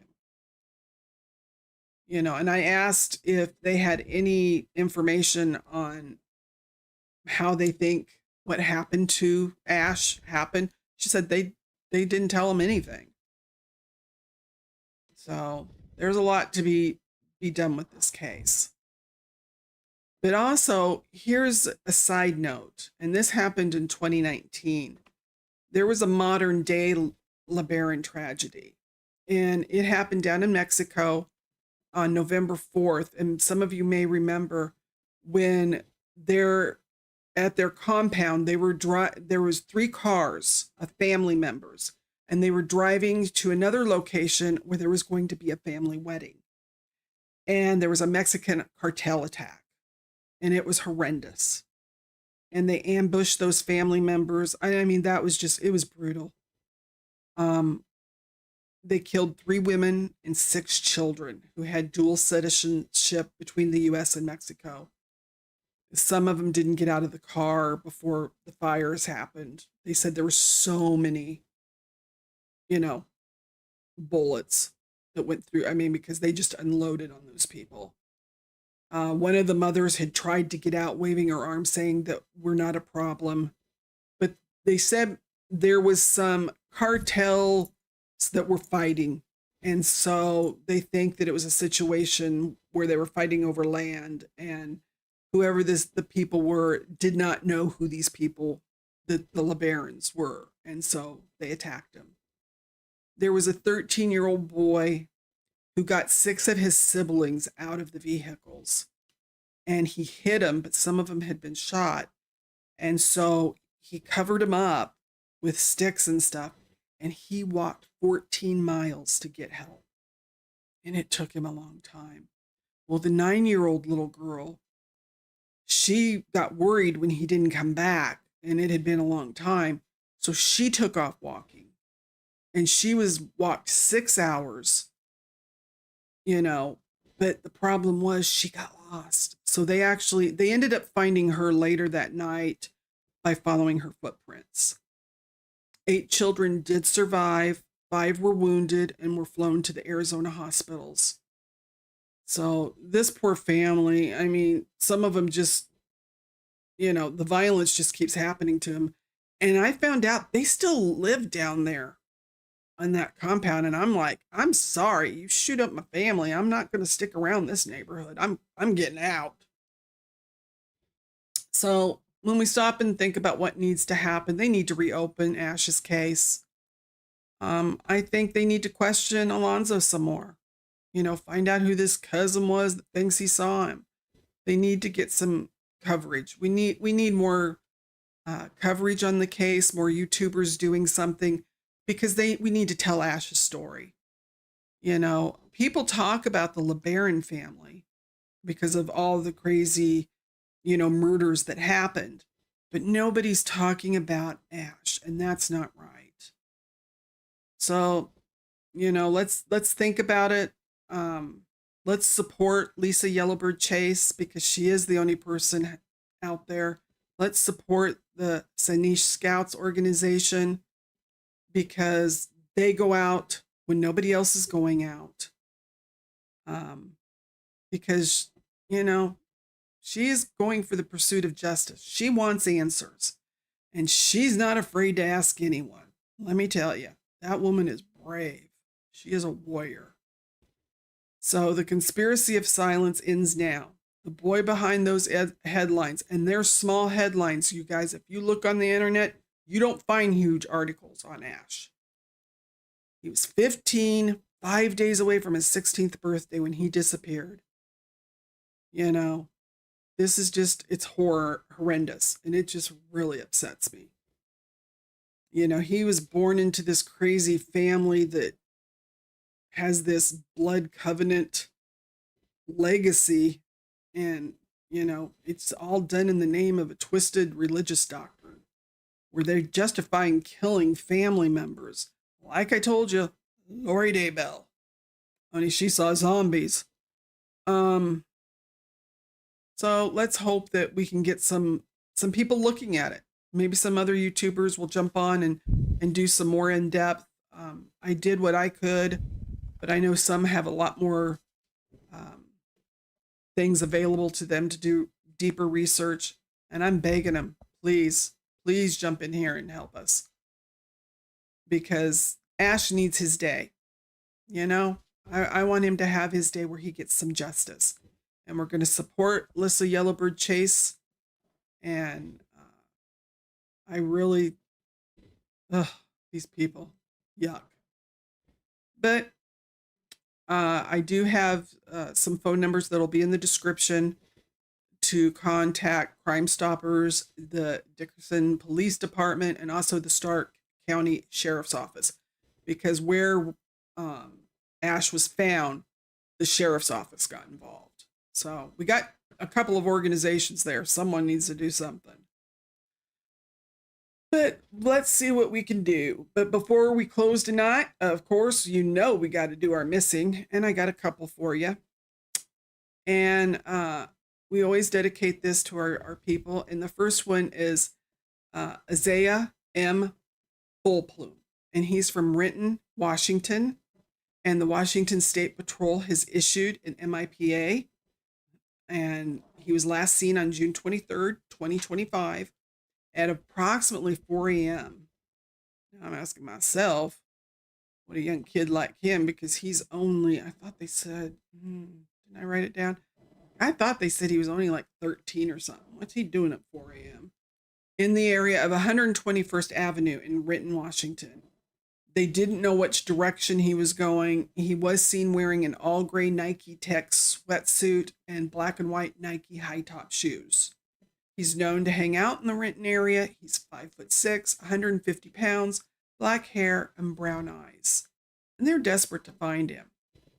him. And I asked if they had any information on how they think what happened to Ash happened. She said they didn't tell him anything. So there's a lot to be done with this case. But also, here's a side note, and this happened in 2019. There was a modern day LeBaron tragedy, and it happened down in Mexico. on November 4th. And some of you may remember when they're at their compound, there was 3 cars of family members, and they were driving to another location where there was going to be a family wedding. And there was a Mexican cartel attack, and it was horrendous. And they ambushed those family members. I mean, that was just, it was brutal. They killed 3 women and 6 children who had dual citizenship between the US and Mexico. Some of them didn't get out of the car before the fires happened. They said there were so many, bullets that went through. I mean, because they just unloaded on those people. One of the mothers had tried to get out, waving her arms, saying that we're not a problem. But they said there was some cartels that were fighting. And so they think that it was a situation where they were fighting over land, and whoever the people were did not know who these people, the LeBarons, were. And so they attacked him. There was a 13-year-old boy who got 6 of his siblings out of the vehicles, and he hit them, but some of them had been shot. And so he covered them up with sticks and stuff, and he walked 14 miles to get help. And it took him a long time. Well, the 9-year-old little girl, she got worried when he didn't come back, and it had been a long time. So she took off walking, and she walked 6 hours, but the problem was she got lost. So they ended up finding her later that night by following her footprints. 8 children did survive. 5 were wounded and were flown to the Arizona hospitals. So this poor family, I mean, some of them just, the violence just keeps happening to them. And I found out they still live down there on that compound. And I'm like, I'm sorry, you shoot up my family. I'm not going to stick around this neighborhood. I'm getting out. So when we stop and think about what needs to happen, they need to reopen Ash's case. I think they need to question Alonso some more. Find out who this cousin was that thinks he saw him. They need to get some coverage. We need more coverage on the case, more YouTubers doing something, because we need to tell Ash's story. People talk about the LeBaron family because of all the crazy, murders that happened, but nobody's talking about Ash, and that's not right. So, let's think about it. Let's support Lissa Yellowbird-Chase because she is the only person out there. Let's support the Sanish Scouts organization because they go out when nobody else is going out. Because, she is going for the pursuit of justice. She wants answers, and she's not afraid to ask anyone. Let me tell you, that woman is brave. She is a warrior. So the conspiracy of silence ends now. The boy behind those headlines, and they're small headlines, you guys. If you look on the internet, you don't find huge articles on Ash. He was 15, 5 days away from his 16th birthday when he disappeared. This is just, it's horrendous, and it just really upsets me. He was born into this crazy family that has this blood covenant legacy, and it's all done in the name of a twisted religious doctrine where they're justifying killing family members. Like I told you, Lori Daybell, only she saw zombies. So let's hope that we can get some people looking at it. Maybe some other YouTubers will jump on and do some more in depth. I did what I could, but I know some have a lot more things available to them to do deeper research. And I'm begging them, please jump in here and help us. Because Ash needs his day. I want him to have his day where he gets some justice. And we're going to support Lissa Yellowbird-Chase. And I really, these people, yuck. But I do have some phone numbers that'll be in the description to contact Crime Stoppers, the Dickinson Police Department, and also the Stark County Sheriff's Office, because where Ash was found, the sheriff's office got involved. So we got a couple of organizations there. Someone needs to do something. But let's see what we can do. But before we close tonight, of course, you know we got to do our missing, and I got a couple for you. And we always dedicate this to our people. And the first one is Isaiah M. Fullplume, and he's from Renton, Washington. And the Washington State Patrol has issued an MIPA. And he was last seen on June 23rd, 2025 at approximately 4 a.m. Now I'm asking myself, what a young kid like him, because he's only, I thought they said, didn't I write it down? I thought they said he was only like 13 or something. What's he doing at 4 a.m.? In the area of 121st Avenue in Renton, Washington. They didn't know which direction he was going. He was seen wearing an all gray Nike Tech sweatsuit and black and white Nike high top shoes. He's known to hang out in the Renton area. He's 5'6", 150 pounds, black hair, and brown eyes. And they're desperate to find him.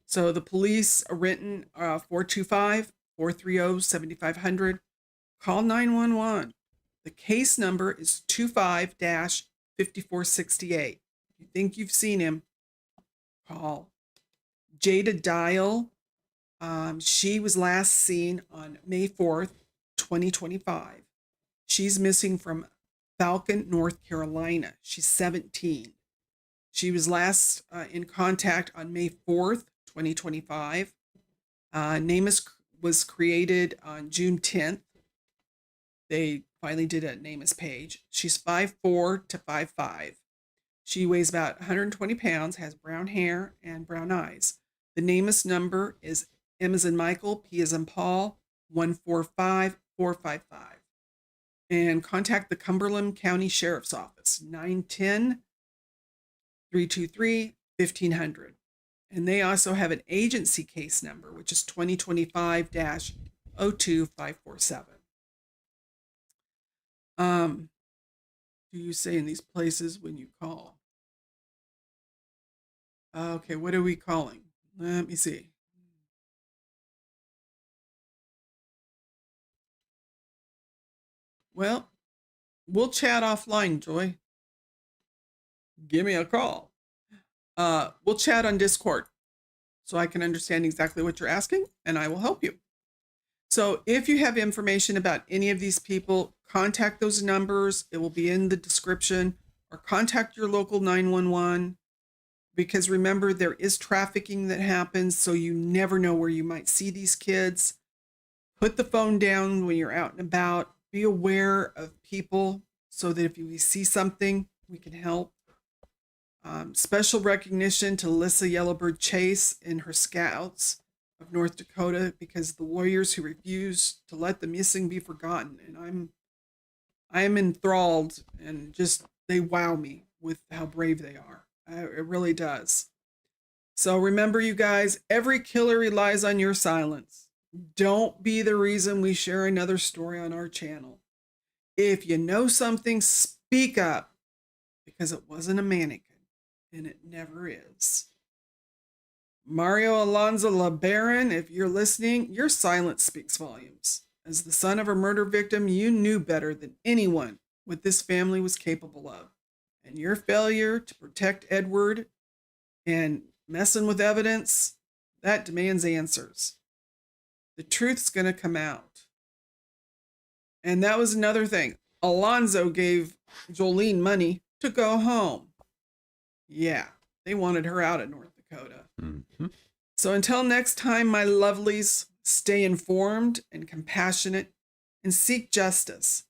So the police are Renton 425-430-7500. Call 911. The case number is 25-5468. If you think you've seen him, call. Jada Dial, she was last seen on May 4th, 2025. She's missing from Falcon, North Carolina. She's 17. She was last in contact on May 4th, 2025. Name was created on June 10th. They finally did a NamUs page. She's 5'4" to 5'5". She weighs about 120 pounds, has brown hair and brown eyes. The NamUs number is M as in Michael, P as in Paul, 145455. And contact the Cumberland County Sheriff's Office, 910-323-1500. And they also have an agency case number, which is 2025-02547. Do you say in these places when you call? Okay, what are we calling? Let me see. Well, we'll chat offline, Joy. Give me a call. We'll chat on Discord so I can understand exactly what you're asking, and I will help you. So if you have information about any of these people, contact those numbers. It will be in the description, or contact your local 911, because remember, there is trafficking that happens, so you never know where you might see these kids. Put the phone down when you're out and about. Be aware of people so that if you see something, we can help. Special recognition to Lissa Yellowbird-Chase and her scouts of North Dakota, because the warriors who refuse to let the missing be forgotten. And I am enthralled, and just they wow me with how brave they are. It really does. So remember, you guys, every killer relies on your silence. Don't be the reason we share another story on our channel. If you know something, speak up, because it wasn't a mannequin, and it never is. Mario Alonso LeBaron, if you're listening, your silence speaks volumes. As the son of a murder victim, you knew better than anyone what this family was capable of. And your failure to protect Edward and messing with evidence, that demands answers. The truth's going to come out. And that was another thing. Alonso gave Jolene money to go home. Yeah, they wanted her out of North Dakota. Mm-hmm. So until next time, my lovelies, stay informed and compassionate and seek justice.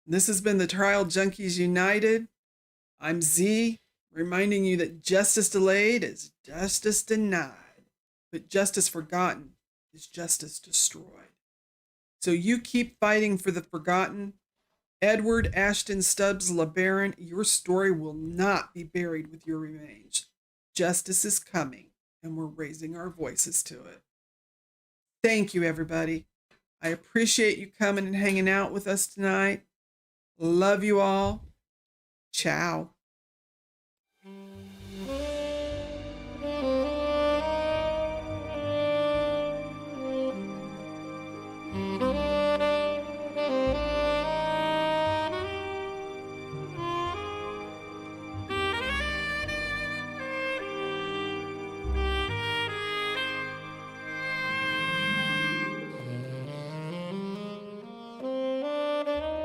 This has been the Trial Junkies United. I'm Z, reminding you that justice delayed is justice denied, but justice forgotten is justice destroyed. So you keep fighting for the forgotten. Edward, Ashton, Stubbs, LeBaron, your story will not be buried with your remains. Justice is coming, and we're raising our voices to it. Thank you, everybody. I appreciate you coming and hanging out with us tonight. Love you all. Ciao.